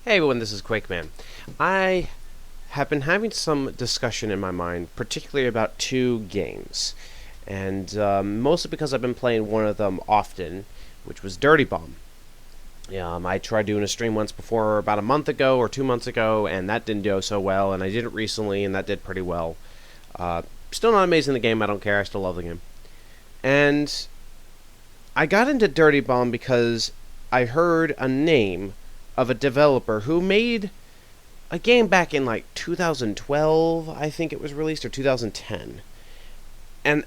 Hey everyone, this is Quakeman. I have been having some discussion in my mind, particularly about two games, and mostly because I've been playing one of them often, which was Dirty Bomb. I tried doing a stream once before, about a month ago or 2 months ago, and that didn't go so well, and I did it recently, and that did pretty well. Still not amazing the game, I don't care, I still love the game. And I got into Dirty Bomb because I heard a name of a developer who made a game back in like 2012, I think it was released, or 2010. And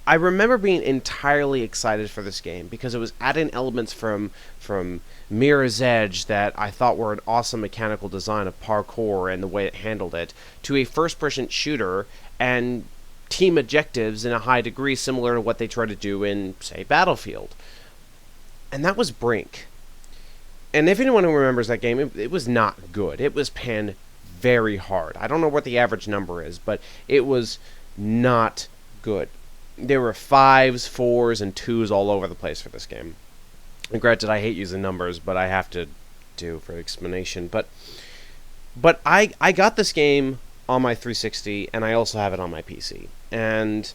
I remember being entirely excited for this game because it was adding elements from Mirror's Edge that I thought were an awesome mechanical design of parkour and the way it handled it, to a first-person shooter and team objectives in a high degree similar to what they try to do in, say, Battlefield. And that was Brink. And if anyone who remembers that game, it was not good. It was panned very hard. I don't know what the average number is, but it was not good. There were 5s, 4s, and 2s all over the place for this game. And granted, I hate using numbers, but I have to do for explanation. But I got this game on my 360, and I also have it on my PC. And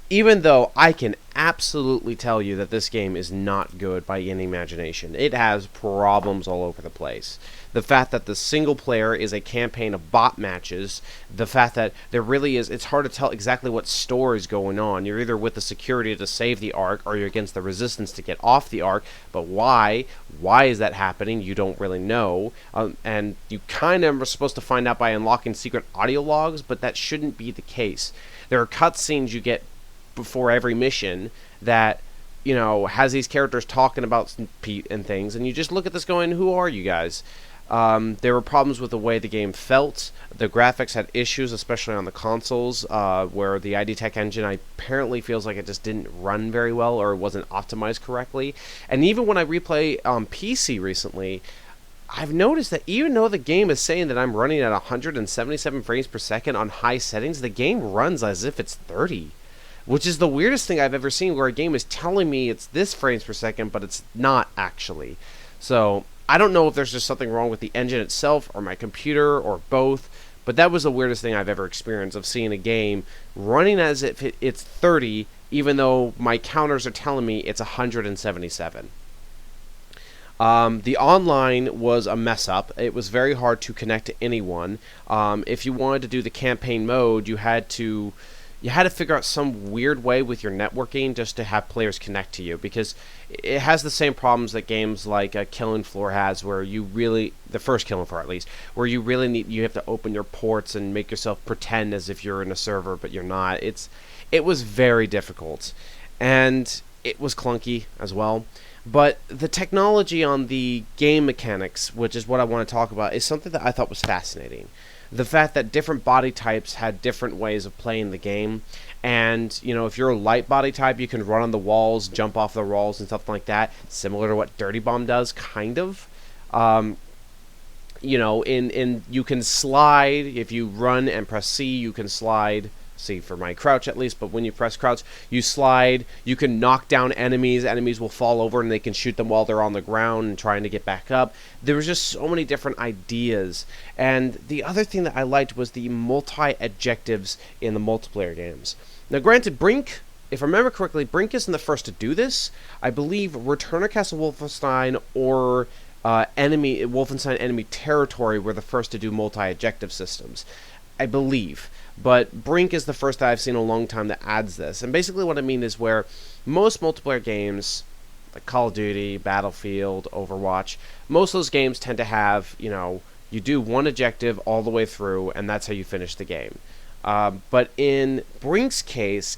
even though I can absolutely tell you that this game is not good by any imagination, it has problems all over the place. The fact that the single player is a campaign of bot matches, the fact that there really is, it's hard to tell exactly what story is going on. You're either with the security to save the Ark, or you're against the resistance to get off the Ark, but why? Why is that happening? You don't really know. And you kind of are supposed to find out by unlocking secret audio logs, but that shouldn't be the case. There are cutscenes you get before every mission that, has these characters talking about Pete and things, and you just look at this going, who are you guys? There were problems with the way the game felt. The graphics had issues, especially on the consoles, where the ID Tech engine apparently feels like it just didn't run very well, or it wasn't optimized correctly. And even when I replay on PC recently, I've noticed that even though the game is saying that I'm running at 177 frames per second on high settings, the game runs as if it's 30. Which is the weirdest thing I've ever seen, where a game is telling me it's this frames per second, but it's not actually. So, I don't know if there's just something wrong with the engine itself, or my computer, or both, but that was the weirdest thing I've ever experienced, of seeing a game running as if it's 30, even though my counters are telling me it's 177. The online was a mess up. It was very hard to connect to anyone. If you wanted to do the campaign mode, you had to figure out some weird way with your networking just to have players connect to you, because it has the same problems that games like Killing Floor has, where you really, the first Killing Floor at least, where you really you have to open your ports and make yourself pretend as if you're in a server, but you're not. It was very difficult, and it was clunky as well. But the technology on the game mechanics, which is what I want to talk about, is something that I thought was fascinating. The fact that different body types had different ways of playing the game, and if you're a light body type, you can run on the walls, jump off the walls, and stuff like that, similar to what Dirty Bomb does, kind of. In you can slide. If you run and press C, you can slide. See, for my crouch at least, but when you press crouch, you slide. You can knock down enemies. Enemies will fall over, and they can shoot them while they're on the ground and trying to get back up. There was just so many different ideas. And the other thing that I liked was the multi-objectives in the multiplayer games. Now, granted, Brink, if I remember correctly, Brink isn't the first to do this. I believe Return of Castle Wolfenstein or Wolfenstein Enemy Territory were the first to do multi-objective systems, I believe. But Brink is the first that I've seen in a long time that adds this. And basically what I mean is, where most multiplayer games, like Call of Duty, Battlefield, Overwatch, most of those games tend to have, you do one objective all the way through, and that's how you finish the game. But in Brink's case,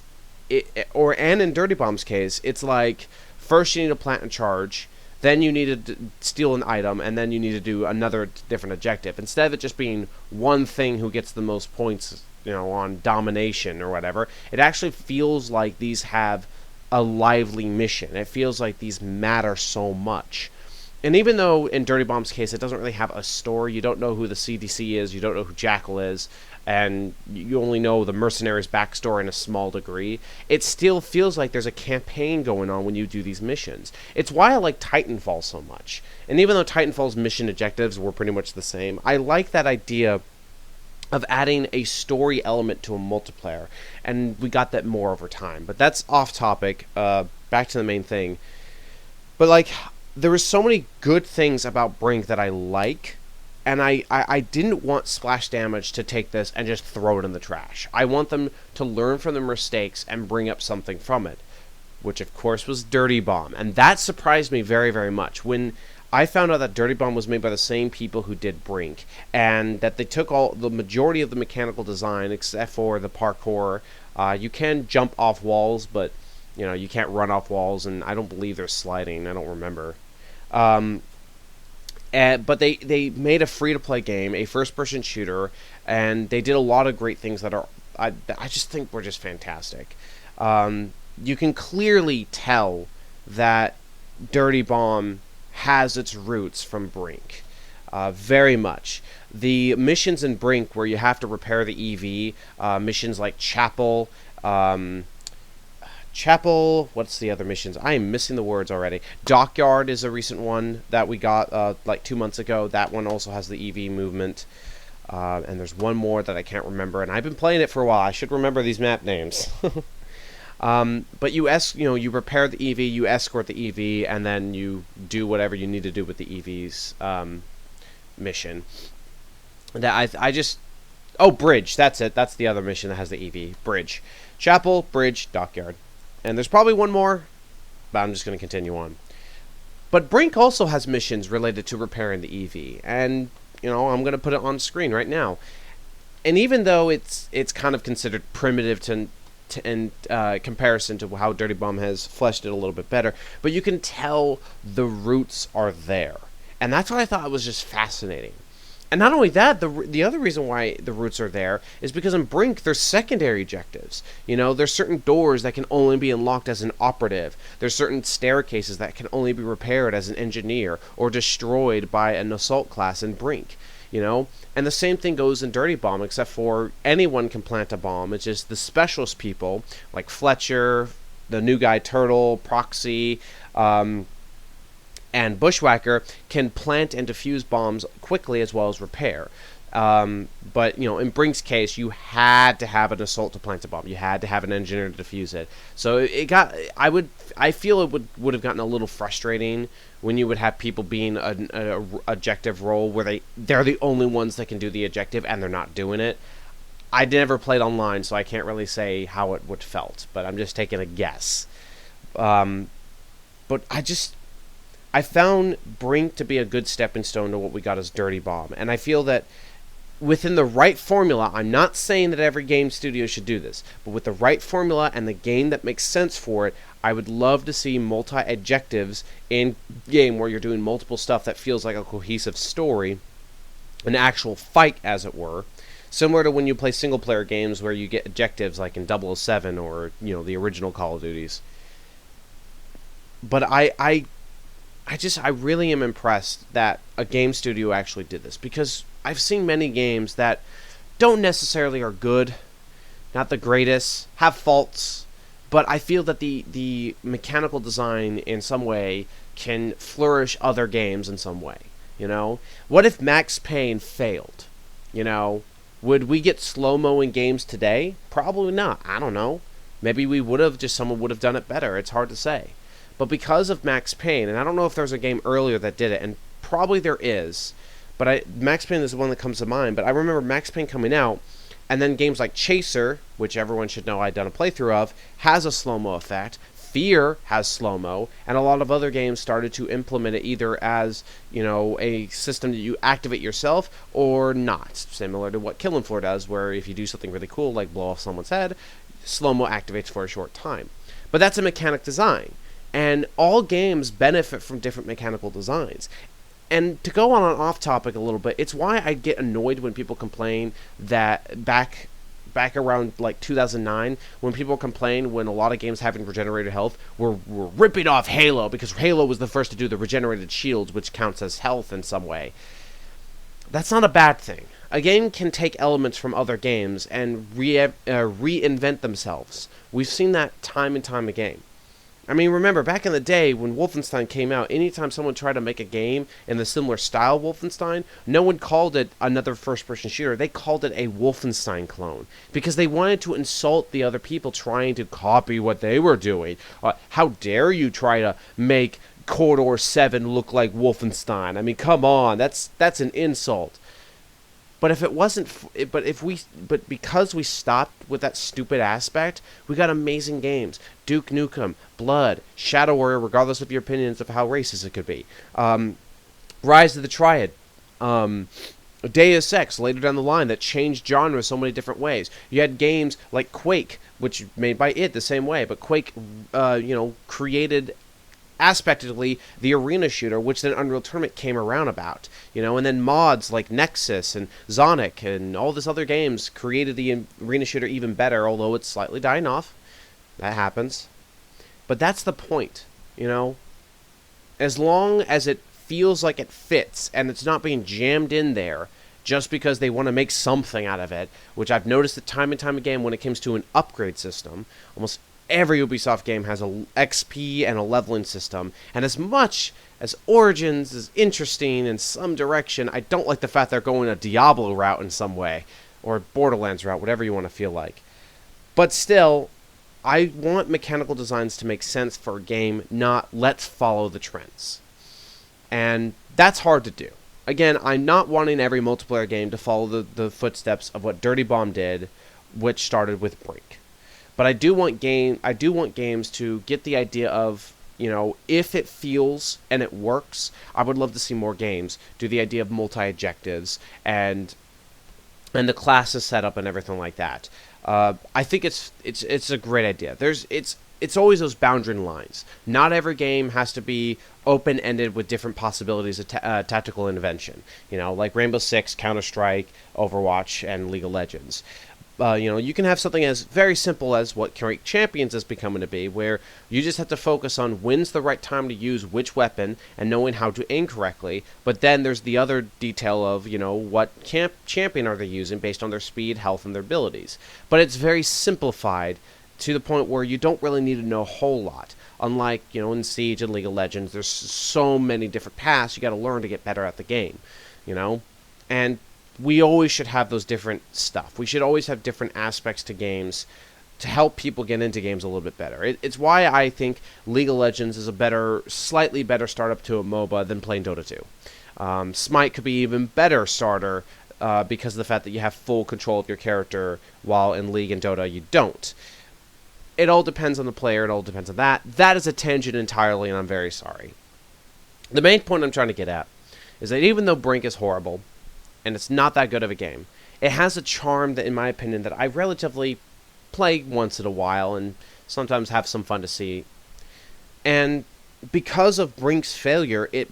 and in Dirty Bomb's case, it's like, first you need to plant a charge, then you need to steal an item, and then you need to do another different objective. Instead of it just being one thing who gets the most points, on domination or whatever, it actually feels like these have a lively mission. It feels like these matter so much. And even though in Dirty Bomb's case it doesn't really have a story, you don't know who the CDC is, you don't know who Jackal is, and you only know the mercenaries' backstory in a small degree, it still feels like there's a campaign going on when you do these missions. It's why I like Titanfall so much. And even though Titanfall's mission objectives were pretty much the same, I like that idea of adding a story element to a multiplayer, and we got that more over time. But that's off topic. Back to the main thing. But like, there were so many good things about Brink that I like, and I didn't want Splash Damage to take this and just throw it in the trash. I want them to learn from their mistakes and bring up something from it, which of course was Dirty Bomb, and that surprised me very, very much. When I found out that Dirty Bomb was made by the same people who did Brink, and that they took the majority of the mechanical design, except for the parkour. You can jump off walls, but you can't run off walls, and I don't believe there's sliding. I don't remember. But they made a free-to-play game, a first-person shooter, and they did a lot of great things that I just think were just fantastic. You can clearly tell that Dirty Bomb has its roots from Brink. Very much. The missions in Brink where you have to repair the EV, missions like Chapel, what's the other missions? I am missing the words already. Dockyard is a recent one that we got like 2 months ago. That one also has the EV movement. And there's one more that I can't remember, and I've been playing it for a while. I should remember these map names. But you repair the EV, you escort the EV, and then you do whatever you need to do with the EV's mission. Bridge. That's it. That's the other mission that has the EV. Bridge. Chapel, Bridge, Dockyard. And there's probably one more, but I'm just going to continue on. But Brink also has missions related to repairing the EV, and I'm going to put it on screen right now. And even though it's kind of considered primitive in comparison to how Dirty Bomb has fleshed it a little bit better, but you can tell the roots are there, and that's what I thought was just fascinating. And not only that, the other reason why the roots are there is because in Brink there's secondary objectives. There's certain doors that can only be unlocked as an operative. There's certain staircases that can only be repaired as an engineer or destroyed by an assault class in Brink. And the same thing goes in Dirty Bomb, except for anyone can plant a bomb. It's just the specialist people like Fletcher, the new guy Turtle, Proxy, and Bushwhacker can plant and defuse bombs quickly as well as repair. But in Brink's case, you had to have an assault to plant a bomb. You had to have an engineer to defuse it. So I feel it would have gotten a little frustrating when you would have people being an objective role where they're the only ones that can do the objective and they're not doing it. I never played online, so I can't really say how it would felt, but I'm just taking a guess. But I found Brink to be a good stepping stone to what we got as Dirty Bomb, and I feel that within the right formula, I'm not saying that every game studio should do this, but with the right formula and the game that makes sense for it, I would love to see multi-objectives in game where you're doing multiple stuff that feels like a cohesive story, an actual fight, as it were, similar to when you play single-player games where you get objectives like in 007 or the original Call of Duties. But I really am impressed that a game studio actually did this, because I've seen many games that don't necessarily are good, not the greatest, have faults, but I feel that the mechanical design in some way can flourish other games in some way. What if Max Payne failed? Would we get slow-mo in games today? Probably not. I don't know. Maybe we would have, just someone would have done it better. It's hard to say. But because of Max Payne, and I don't know if there's a game earlier that did it, and probably there is, but Max Payne is the one that comes to mind, but I remember Max Payne coming out, and then games like Chaser, which everyone should know I'd done a playthrough of, has a slow-mo effect. Fear has slow-mo, and a lot of other games started to implement it either as, a system that you activate yourself or not, similar to what Killing Floor does, where if you do something really cool, like blow off someone's head, slow-mo activates for a short time. But that's a mechanic design. And all games benefit from different mechanical designs. And to go on off topic a little bit, it's why I get annoyed when people complain that back back around like 2009 when people complained when a lot of games having regenerated health were ripping off Halo because Halo was the first to do the regenerated shields, which counts as health in some way. That's not a bad thing. A game can take elements from other games and reinvent themselves. We've seen that time and time again. I mean, remember, back in the day when Wolfenstein came out, anytime someone tried to make a game in the similar style Wolfenstein, no one called it another first-person shooter. They called it a Wolfenstein clone because they wanted to insult the other people trying to copy what they were doing. How dare you try to make Corridor 7 look like Wolfenstein? I mean, come on, that's an insult. But if it wasn't, but because we stopped with that stupid aspect, we got amazing games: Duke Nukem, Blood, Shadow Warrior, regardless of your opinions of how racist it could be, Rise of the Triad, Deus Ex later down the line that changed genres so many different ways. You had games like Quake, which made by id the same way, but Quake, created aspectively the arena shooter, which then Unreal Tournament came around about, and then mods like Nexus and Sonic and all this other games created the arena shooter even better, although it's slightly dying off. That happens. But that's the point, As long as it feels like it fits and it's not being jammed in there just because they want to make something out of it, which I've noticed that time and time again when it comes to an upgrade system. Almost every Ubisoft game has a XP and a leveling system, and as much as Origins is interesting in some direction, I don't like the fact they're going a Diablo route in some way, or Borderlands route, whatever you want to feel like. But still, I want mechanical designs to make sense for a game, not let's follow the trends. And that's hard to do. Again, I'm not wanting every multiplayer game to follow the footsteps of what Dirty Bomb did, which started with Brink. But I do want games to get the idea of, if it feels and it works, I would love to see more games do the idea of multi-objectives and the classes setup and everything like that. I think it's a great idea. It's always those boundary lines. Not every game has to be open-ended with different possibilities of tactical intervention. Like Rainbow Six, Counter-Strike, Overwatch, and League of Legends. You can have something as very simple as what Ranked Champions is becoming to be, where you just have to focus on when's the right time to use which weapon and knowing how to aim correctly. But then there's the other detail of, what champion are they using based on their speed, health, and their abilities. But it's very simplified to the point where you don't really need to know a whole lot. Unlike, in Siege and League of Legends, there's so many different paths you got to learn to get better at the game, And we always should have those different stuff. We should always have different aspects to games to help people get into games a little bit better. It's why I think League of Legends is a slightly better startup to a MOBA than playing Dota 2. Smite could be even better starter because of the fact that you have full control of your character, while in League and Dota you don't. It all depends on the player. It all depends on that. That is a tangent entirely, and I'm very sorry. The main point I'm trying to get at is that even though Brink is horrible, and it's not that good of a game, it has a charm that, in my opinion, that I relatively play once in a while and sometimes have some fun to see. And because of Brink's failure, it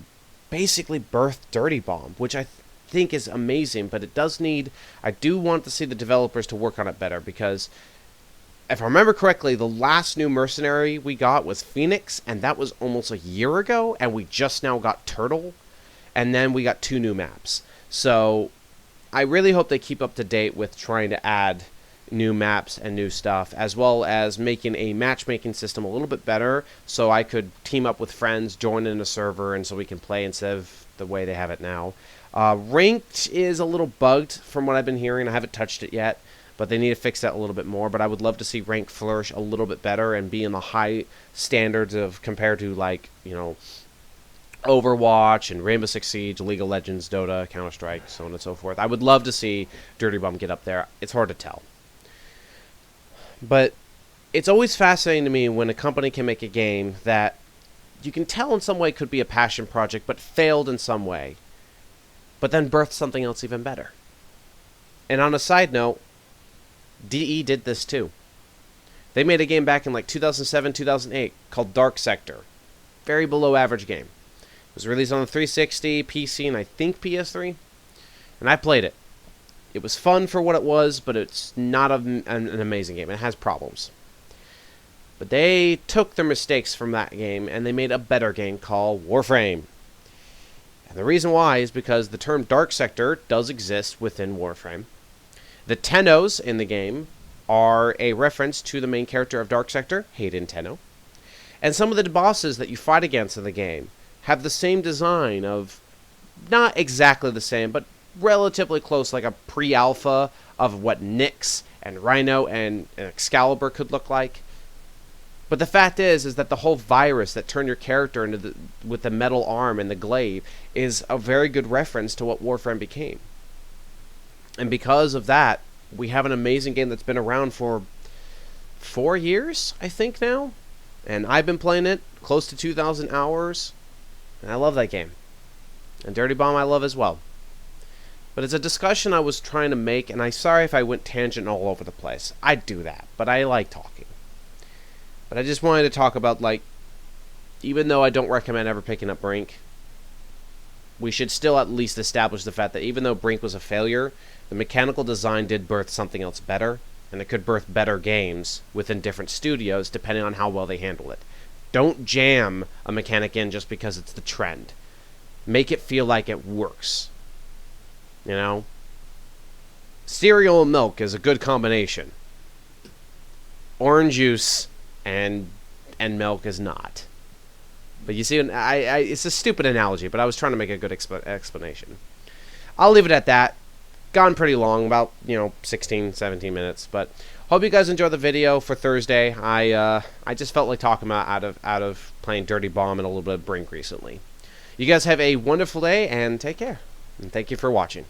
basically birthed Dirty Bomb, which I think is amazing, but I do want to see the developers to work on it better, because if I remember correctly, the last new mercenary we got was Phoenix, and that was almost a year ago, and we just now got Turtle, and then we got 2 new maps. So I really hope they keep up to date with trying to add new maps and new stuff, as well as making a matchmaking system a little bit better so I could team up with friends, join in a server, and so we can play instead of the way they have it now. Ranked is a little bugged from what I've been hearing. I haven't touched it yet, but they need to fix that a little bit more. But I would love to see Ranked flourish a little bit better and be in the high standards of compared to, like, Overwatch and Rainbow Six Siege, League of Legends, Dota, Counter-Strike, so on and so forth. I would love to see Dirty Bomb get up there. It's hard to tell. But it's always fascinating to me when a company can make a game that you can tell in some way could be a passion project, but failed in some way, but then birthed something else even better. And on a side note, DE did this too. They made a game back in like 2007, 2008 called Dark Sector. Very below average game. It was released on the 360, PC, and I think PS3. And I played it. It was fun for what it was, but it's not an amazing game. It has problems. But they took their mistakes from that game and they made a better game called Warframe. And the reason why is because the term Dark Sector does exist within Warframe. The Tennos in the game are a reference to the main character of Dark Sector, Hayden Tenno. And some of the bosses that you fight against in the game have the same design of, not exactly the same, but relatively close, like a pre-alpha of what Nyx and Rhino and Excalibur could look like. But the fact is that the whole virus that turned your character into with the metal arm and the glaive is a very good reference to what Warframe became. And because of that, we have an amazing game that's been around for 4 years, I think now. And I've been playing it close to 2,000 hours. And I love that game. And Dirty Bomb I love as well. But it's a discussion I was trying to make, and I'm sorry if I went tangent all over the place. I do that, but I like talking. But I just wanted to talk about, like, even though I don't recommend ever picking up Brink, we should still at least establish the fact that even though Brink was a failure, the mechanical design did birth something else better, and it could birth better games within different studios depending on how well they handle it. Don't jam a mechanic in just because it's the trend. Make it feel like it works. You know? Cereal and milk is a good combination. Orange juice and milk is not. But you see, it's a stupid analogy, but I was trying to make a good explanation. I'll leave it at that. Gone pretty long, about 16, 17 minutes. But hope you guys enjoyed the video for Thursday. I just felt like talking about out of playing Dirty Bomb and a little bit of Brink recently. You guys have a wonderful day and take care. And thank you for watching.